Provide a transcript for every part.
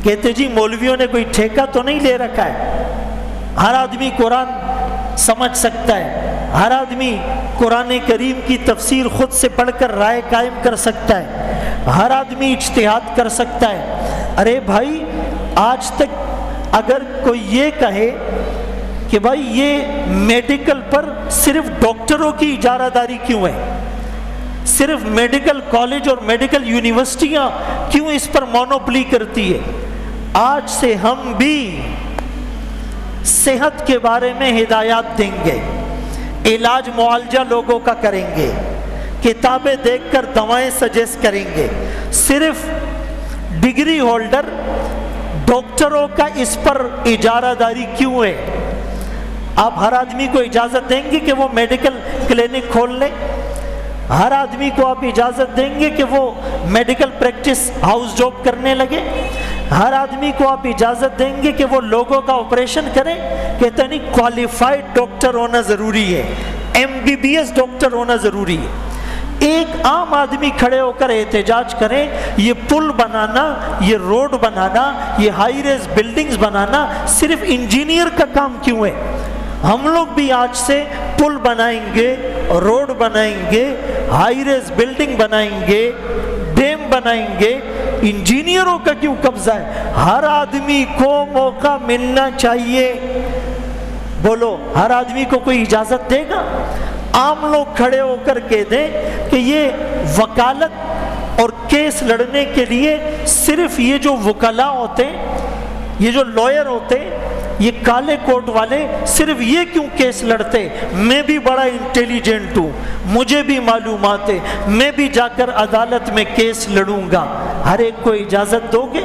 کہتے جی مولویوں نے کوئی ٹھیکہ تو نہیں لے رکھا ہے، ہر آدمی قرآن سمجھ سکتا ہے، ہر آدمی قرآن کریم کی تفسیر خود سے پڑھ کر رائے قائم کر سکتا ہے، ہر آدمی اجتہاد کر سکتا ہے۔ ارے بھائی، آج تک اگر کوئی یہ کہے کہ بھائی یہ میڈیکل پر صرف ڈاکٹروں کی اجارہ داری کیوں ہے، صرف میڈیکل کالج اور میڈیکل یونیورسٹیاں کیوں اس پر مونوپلی کرتی ہے، آج سے ہم بھی صحت کے بارے میں ہدایات دیں گے، علاج معالجہ لوگوں کا کریں گے، کتابیں دیکھ کر دوائیں سجیسٹ کریں گے۔ صرف ڈگری ہولڈر ڈاکٹروں کا اس پر اجارہ داری کیوں ہے؟ آپ ہر آدمی کو اجازت دیں گے کہ وہ میڈیکل کلینک کھول لے؟ ہر آدمی کو آپ اجازت دیں گے کہ وہ میڈیکل پریکٹس ہاؤس جاب کرنے لگے؟ ہر آدمی کو آپ اجازت دیں گے کہ وہ لوگوں کا آپریشن کرے؟ کہتے نہیں، کوالیفائڈ ڈاکٹر ہونا ضروری ہے، MBBS ڈاکٹر ہونا ضروری ہے۔ ایک عام آدمی کھڑے ہو کر احتجاج کریں، یہ پل بنانا، یہ روڈ بنانا، یہ ہائی ریز بلڈنگز بنانا صرف انجینئر کا کام کیوں ہے؟ ہم لوگ بھی آج سے پل بنائیں گے، روڈ بنائیں گے، ہائی ریز بلڈنگ بنائیں گے، ڈیم بنائیں گے، انجینئروں کا کیوں قبضہ ہے؟ ہر آدمی کو موقع ملنا چاہیے۔ بولو، ہر آدمی کو کوئی اجازت دے گا؟ عام لوگ کھڑے ہو کر کہہ دیں کہ یہ وکالت اور کیس لڑنے کے لیے صرف یہ جو وکلاء ہوتے ہیں، یہ جو لائر ہوتے ہیں، یہ کالے کوٹ والے صرف یہ کیوں کیس لڑتے؟ میں بھی بڑا انٹیلیجنٹ ہوں، مجھے بھی معلومات ہے، میں بھی جا کر عدالت میں کیس لڑوں گا۔ ہر ایک کو اجازت دو گے؟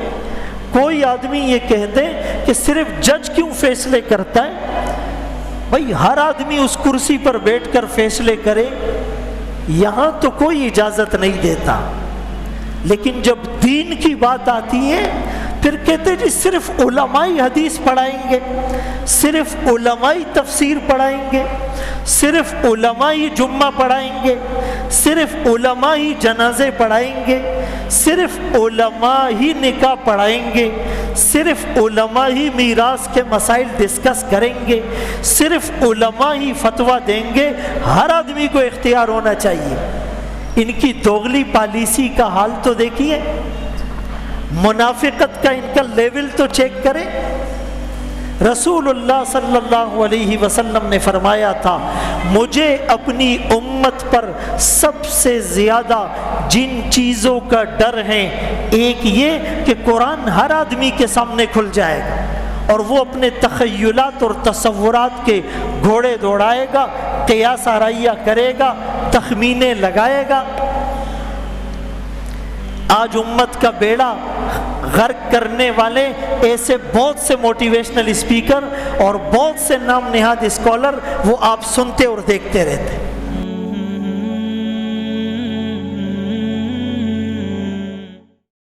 کوئی آدمی یہ کہہ دے کہ صرف جج کیوں فیصلے کرتا ہے؟ بھائی ہر آدمی اس کرسی پر بیٹھ کر فیصلے کرے، یہاں تو کوئی اجازت نہیں دیتا۔ لیکن جب دین کی بات آتی ہے پھر کہتے جی صرف علمائی حدیث پڑھائیں گے، صرف علمائی تفسیر پڑھائیں گے، صرف علمائی جمعہ پڑھائیں گے، صرف علمائی جنازے پڑھائیں گے، صرف علماء ہی نکاح پڑھائیں گے، صرف علماء ہی میراث کے مسائل ڈسکس کریں گے، صرف علماء ہی فتویٰ دیں گے۔ ہر آدمی کو اختیار ہونا چاہیے۔ ان کی دوغلی پالیسی کا حال تو دیکھیے، منافقت کا ان کا لیول تو چیک کریں۔ رسول اللہ صلی اللہ علیہ وسلم نے فرمایا تھا، مجھے اپنی امت پر سب سے زیادہ جن چیزوں کا ڈر ہے، ایک یہ کہ قرآن ہر آدمی کے سامنے کھل جائے گا اور وہ اپنے تخیلات اور تصورات کے گھوڑے دوڑائے گا، قیاس آرائیہ کرے گا، تخمینے لگائے گا۔ آج امت کا بیڑا غرق کرنے والے ایسے بہت سے موٹیویشنل اسپیکر اور بہت سے نام نہاد اسکالر وہ آپ سنتے اور دیکھتے رہتے ہیں۔